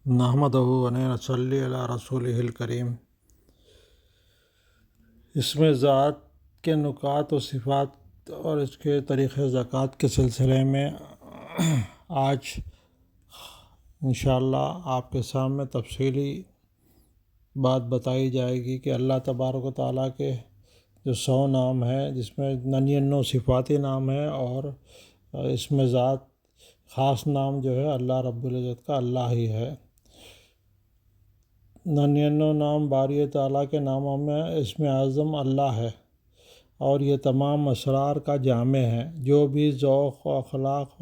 نحمدہ و نصلی علی رسولہ الکریم۔ اس میں ذات کے نکات و صفات اور اس کے طریقۂ زکوٰۃ کے سلسلے میں آج انشاءاللہ آپ کے سامنے تفصیلی بات بتائی جائے گی کہ اللہ تبارک و تعالیٰ کے جو 100 نام ہیں، جس میں 99 صفاتی نام ہے، اور اس میں ذات خاص نام جو ہے اللہ رب العزت کا اللہ ہی ہے۔ 99 نام باری تعالیٰ کے ناموں میں اسم اعظم اللہ ہے، اور یہ تمام اسرار کا جامع ہے۔ جو بھی ذوق و اخلاق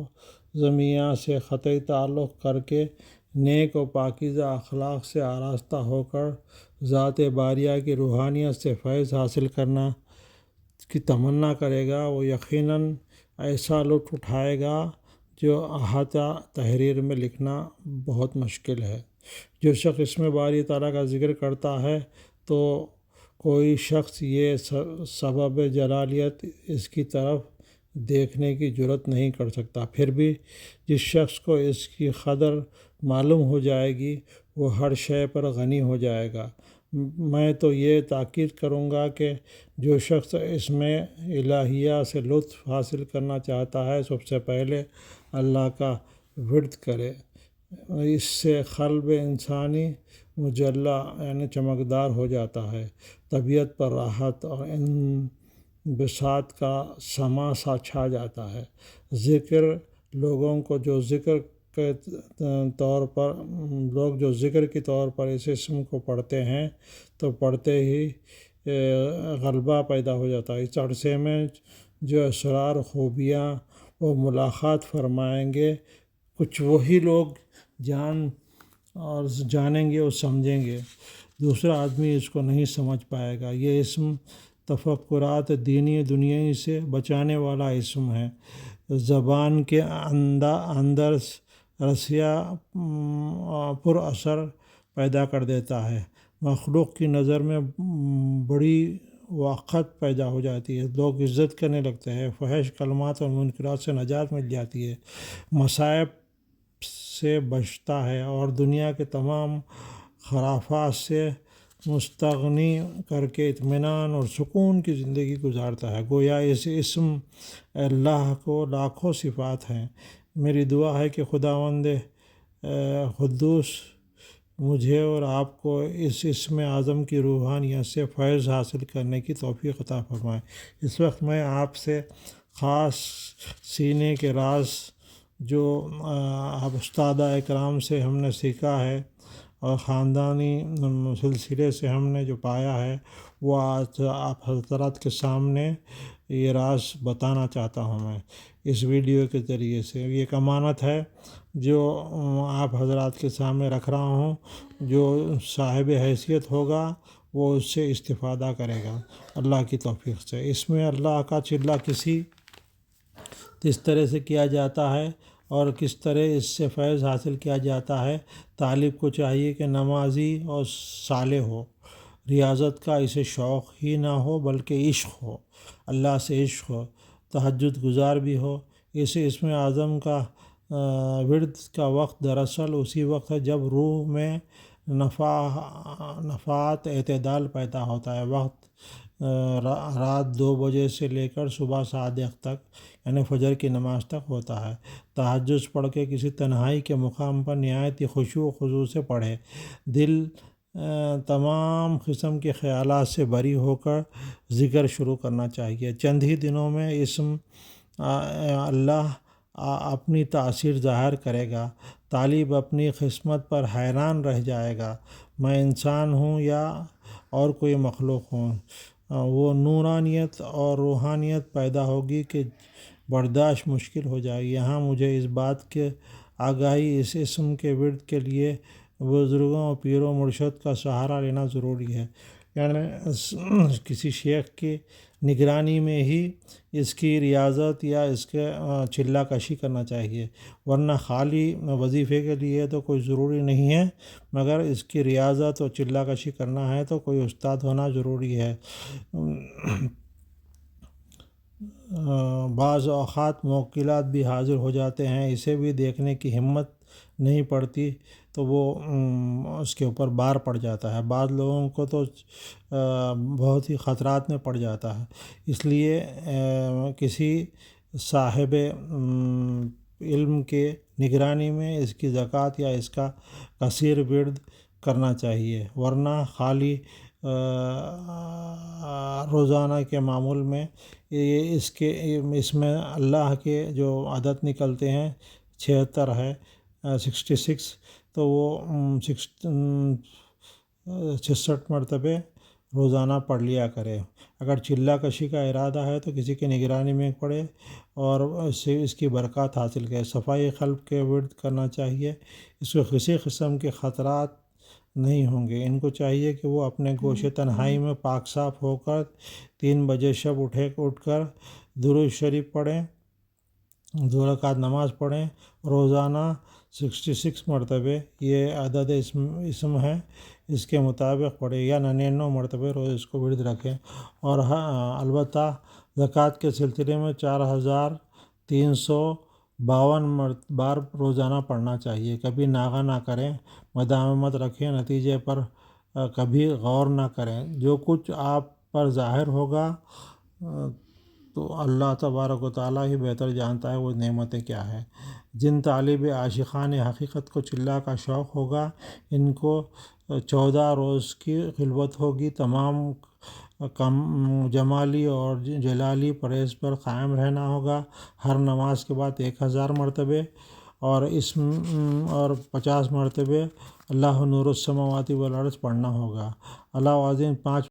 ضمیہ سے قطعی تعلق کر کے نیک و پاکیزہ اخلاق سے آراستہ ہو کر ذات باریہ کی روحانیت سے فیض حاصل کرنا کی تمنا کرے گا، وہ یقیناً ایسا لطف اٹھائے گا جو احاطہ تحریر میں لکھنا بہت مشکل ہے۔ جو شخص اسم باری تعالیٰ کا ذکر کرتا ہے تو کوئی شخص یہ سبب جلالیت اس کی طرف دیکھنے کی جرات نہیں کر سکتا۔ پھر بھی جس شخص کو اس کی قدر معلوم ہو جائے گی وہ ہر شے پر غنی ہو جائے گا۔ میں تو یہ تاکید کروں گا کہ جو شخص اسم الہیہ سے لطف حاصل کرنا چاہتا ہے، سب سے پہلے اللہ کا ورد کرے۔ اس سے قلب انسانی مجلہ یعنی چمکدار ہو جاتا ہے، طبیعت پر راحت اور انبساط کا سما سا چھا جاتا ہے۔ ذکر لوگوں کو جو ذکر کے طور پر اس اسم کو پڑھتے ہیں تو پڑھتے ہی غلبہ پیدا ہو جاتا ہے۔ اس عرصے میں جو اسرار خوبیاں وہ ملاقات فرمائیں گے، کچھ وہی لوگ جانیں گے اور سمجھیں گے، دوسرا آدمی اس کو نہیں سمجھ پائے گا۔ یہ اسم تفکرات دینی دنیائی سے بچانے والا اسم ہے۔ زبان کے اندر رسیہ پر اثر پیدا کر دیتا ہے، مخلوق کی نظر میں بڑی وقت پیدا ہو جاتی ہے، لوگ عزت کرنے لگتے ہیں، فحش کلمات اور منکرات سے نجات مل جاتی ہے، مصائب سے بچتا ہے اور دنیا کے تمام خرافات سے مستغنی کر کے اطمینان اور سکون کی زندگی گزارتا ہے۔ گویا اس اسم اللہ کو لاکھوں صفات ہیں۔ میری دعا ہے کہ خداوند قدوس مجھے اور آپ کو اس اسم اعظم کی روحانیت سے فیض حاصل کرنے کی توفیق عطا فرمائے۔ اس وقت میں آپ سے خاص سینے کے راز جو استاد اکرام سے ہم نے سیکھا ہے اور خاندانی سلسلے سے ہم نے جو پایا ہے، وہ آج آپ حضرات کے سامنے یہ راز بتانا چاہتا ہوں۔ میں اس ویڈیو کے ذریعے سے یہ ایک امانت ہے جو آپ حضرات کے سامنے رکھ رہا ہوں۔ جو صاحب حیثیت ہوگا وہ اس سے استفادہ کرے گا اللہ کی توفیق سے۔ اس میں اللہ کا چلہ کس طرح سے کیا جاتا ہے اور کس طرح اس سے فیض حاصل کیا جاتا ہے۔ طالب کو چاہیے کہ نمازی اور صالح ہو، ریاضت کا اسے شوق ہی نہ ہو بلکہ عشق ہو، اللہ سے عشق ہو، تہجد گزار بھی ہو۔ اس اسم اعظم کا ورد کا وقت دراصل اسی وقت ہے جب روح میں نفحات اعتدال پیدا ہوتا ہے۔ وقت رات 2 بجے سے لے کر صبح صادق تک یعنی فجر کی نماز تک ہوتا ہے۔ تہجد پڑھ کے کسی تنہائی کے مقام پر نہایت خشوع و خضوع سے پڑھے، دل تمام قسم کے خیالات سے بری ہو کر ذکر شروع کرنا چاہیے۔ چند ہی دنوں میں اسم اللہ اپنی تاثیر ظاہر کرے گا۔ طالب اپنی قسمت پر حیران رہ جائے گا۔ میں انسان ہوں یا اور کوئی مخلوق ہوں، وہ نورانیت اور روحانیت پیدا ہوگی کہ برداشت مشکل ہو جائے گی۔ یہاں مجھے اس بات کے آگاہی اس اسم کے ورد کے لیے بزرگوں اور پیر و مرشد کا سہارا لینا ضروری ہے، یعنی کسی شیخ کی نگرانی میں ہی اس کی ریاضت یا اس کے چلہ کشی کرنا چاہیے، ورنہ خالی وظیفے کے لیے تو کوئی ضروری نہیں ہے، مگر اس کی ریاضت اور چلہ کشی کرنا ہے تو کوئی استاد ہونا ضروری ہے۔ بعض اوقات موکلات بھی حاضر ہو جاتے ہیں، اسے بھی دیکھنے کی ہمت نہیں پڑتی تو وہ اس کے اوپر بار پڑ جاتا ہے. بعض لوگوں کو تو بہت ہی خطرات میں پڑ جاتا ہے. اس لیے کسی صاحب علم کے نگرانی میں اس کی زکوٰۃ یا اس کا کثیر ورد کرنا چاہیے، ورنہ خالی روزانہ کے معمول میں اس میں اللہ کے جو عدد نکلتے ہیں 76 ہے 66، تو وہ 66 مرتبے روزانہ پڑھ لیا کرے. اگر چلہ کشی کا ارادہ ہے تو کسی کی نگرانی میں پڑھے اور اس کی برکات حاصل کرے. صفائی قلب کے ورد کرنا چاہیے. اس کو کسی قسم کے خطرات نہیں ہوں گے. ان کو چاہیے کہ وہ اپنے گوشے تنہائی میں پاک صاف ہو کر 3 بجے شب اٹھ کر درود شریف پڑھیں، 2 رکعت نماز پڑھیں. روزانہ 66 مرتبے یہ عدد اسم ہے، اس کے مطابق پڑھیں یا 99 مرتبے روز اس کو ورد رکھیں. اور البتہ زکوٰۃ کے سلسلے میں 4352 بار روزانہ پڑھنا چاہیے. کبھی ناغہ نہ کریں، مداومت رکھیں، نتیجے پر کبھی غور نہ کریں. جو کچھ آپ پر ظاہر ہوگا تو اللہ تبارک و تعالیٰ ہی بہتر جانتا ہے وہ نعمتیں کیا ہیں. جن طالب عاشقان حقیقت کو چلہ کا شوق ہوگا، ان کو 14 روز کی خلوت ہوگی. تمام جمالی اور جلالی پرہیز پر قائم رہنا ہوگا. ہر نماز کے بعد 1000 مرتبے اور 50 مرتبے اللہ نور السماوات والارض پڑھنا ہوگا. علاوہ ازیں 5